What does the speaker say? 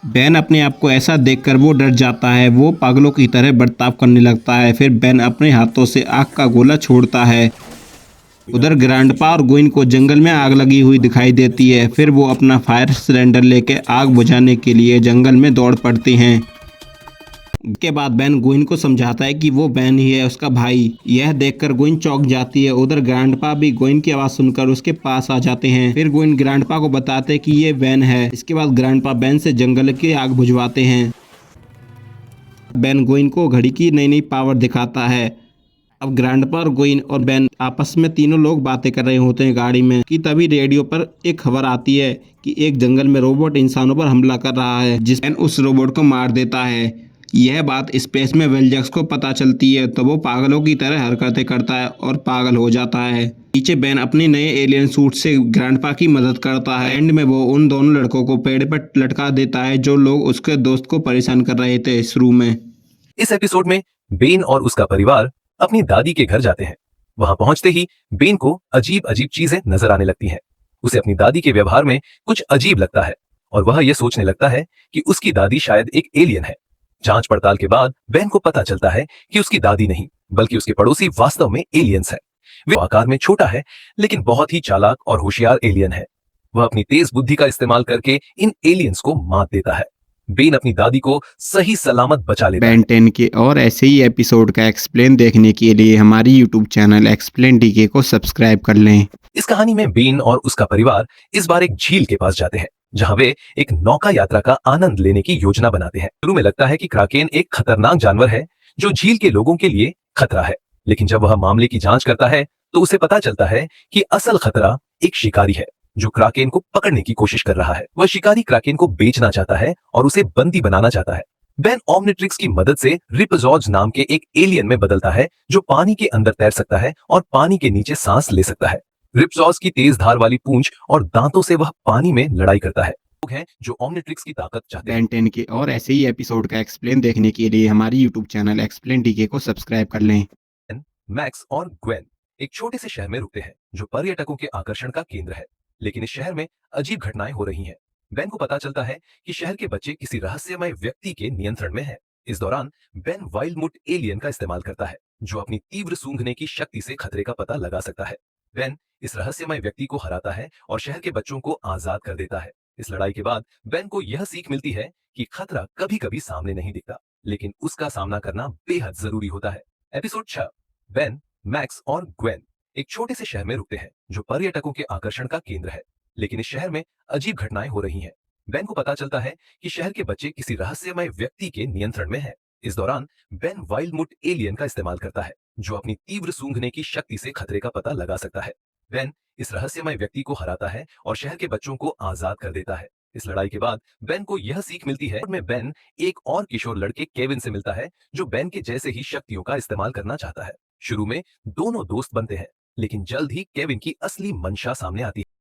Ben अपने आप को ऐसा देखकर वो डर जाता है। वो पागलों की तरह बर्ताव करने लगता है। फिर बेन अपने हाथों से आग का गोला छोड़ता है। उधर ग्रैंडपा और गोइन को जंगल में आग लगी हुई दिखाई देती है। फिर वो अपना फायर सिलेंडर लेके आग बुझाने के लिए जंगल में दौड़ पड़ते हैं। के बाद बेन गोइन को समझाता है कि वो बेन ही है, उसका भाई। यह देखकर गोइन चौंक जाती है। उधर ग्रैंडपा भी गोइन की आवाज सुनकर उसके पास आ जाते हैं। फिर गोइन ग्रैंडपा को बताते हैं कि ये बेन है। इसके बाद ग्रैंडपा बेन से जंगल की आग बुझवाते हैं। बेन गोइन को घड़ी की नई नई पावर दिखाता है। अब ग्रैंडपा और गोइन और बेन आपस में तीनों लोग बातें कर रहे होते हैं गाड़ी में कि तभी रेडियो पर एक खबर आती है कि एक जंगल में रोबोट इंसानों पर हमला कर रहा है, जिस बेन उस रोबोट को मार देता है। यह बात स्पेस में वेलजक्स को पता चलती है तो वो पागलों की तरह हरकतें करता है और पागल हो जाता है। पीछे बेन अपने नए एलियन सूट से ग्रैंडपा की मदद करता है। एंड में वो उन दोनों लड़कों को पेड़ पर लटका देता है जो लोग उसके दोस्त को परेशान कर रहे थे शुरू में। इस एपिसोड में बेन और उसका परिवार अपनी दादी के घर जाते हैं। वहां पहुंचते ही बेन को अजीब अजीब चीजें नजर आने लगती हैं। उसे अपनी दादी के व्यवहार में कुछ अजीब लगता है और वह यह सोचने लगता है कि उसकी दादी शायद एक एलियन है। जांच पड़ताल के बाद बेन को पता चलता है कि उसकी दादी नहीं बल्कि उसके पड़ोसी वास्तव में एलियंस है। वे आकार में छोटा है लेकिन बहुत ही चालाक और होशियार एलियन है। वह अपनी तेज बुद्धि का इस्तेमाल करके इन एलियंस को मात देता है। बेन अपनी दादी को सही सलामत बचा लेता है। बेन 10 के और ऐसे ही एपिसोड का एक्सप्लेन देखने के लिए हमारी यूट्यूब चैनल एक्सप्लेन डीके को सब्सक्राइब कर लें। इस कहानी में बेन और उसका परिवार इस बार एक झील के पास जाते हैं जहां वे एक नौका यात्रा का आनंद लेने की योजना बनाते हैं। शुरू में लगता है कि क्राकेन एक खतरनाक जानवर है जो झील के लोगों के लिए खतरा है, लेकिन जब वह मामले की जांच करता है तो उसे पता चलता है कि असल खतरा एक शिकारी है जो क्राकेन को पकड़ने की कोशिश कर रहा है। वह शिकारी क्राकेन को बेचना चाहता है और उसे बंदी बनाना चाहता है। बेन ओमनिट्रिक्स की मदद से रिपजॉर्ज नाम के एक एलियन में बदलता है जो पानी के अंदर तैर सकता है और पानी के नीचे सांस ले सकता है। रिपजॉर्ज की तेज धार वाली पूंछ और दांतों से वह पानी में लड़ाई करता है। लोग हैं जो ओमनिट्रिक्स की ताकत चाहते हैं। बेन 10 के और ऐसे ही एपिसोड का एक्सप्लेन देखने के लिए हमारी यूट्यूब चैनल एक्सप्लेन डीके को सब्सक्राइब कर लें। मैक्स और ग्वेन एक छोटे से शहर में रुकते हैं जो पर्यटकों के आकर्षण का केंद्र है, लेकिन इस शहर में अजीब घटनाएं हो रही हैं। बेन को पता चलता है कि शहर के बच्चे किसी रहस्यमय व्यक्ति के नियंत्रण में हैं। इस दौरान बेन वाइल्डमुट एलियन का इस्तेमाल करता है जो अपनी तीव्र सूंघने की शक्ति से खतरे का पता लगा सकता है। बेन इस रहस्यमय व्यक्ति को हराता है और शहर के बच्चों को आजाद कर देता है। इस लड़ाई के बाद बेन को यह सीख मिलती है कि खतरा कभी कभी सामने नहीं दिखता, लेकिन उसका सामना करना बेहद जरूरी होता है। एपिसोड 6 बेन, मैक्स और ग्वेन एक छोटे से शहर में रुकते हैं जो पर्यटकों के आकर्षण का केंद्र है, लेकिन इस शहर में अजीब घटनाएं हो रही हैं। बेन को पता चलता है कि शहर के बच्चे किसी रहस्यमय व्यक्ति के नियंत्रण में हैं। इस दौरान बेन वाइल्डमुट एलियन का इस्तेमाल करता है जो अपनी तीव्र सूंघने की शक्ति से खतरे का पता लगा सकता है। बेन इस रहस्यमय व्यक्ति को हराता है और शहर के बच्चों को आजाद कर देता है। इस लड़ाई के बाद बेन को यह सीख मिलती है में बेन एक और किशोर लड़के केविन से मिलता है जो बेन के जैसे ही शक्तियों का इस्तेमाल करना चाहता है। शुरू में दोनों दोस्त बनते हैं, लेकिन जल्द ही केविन की असली मंशा सामने आती है।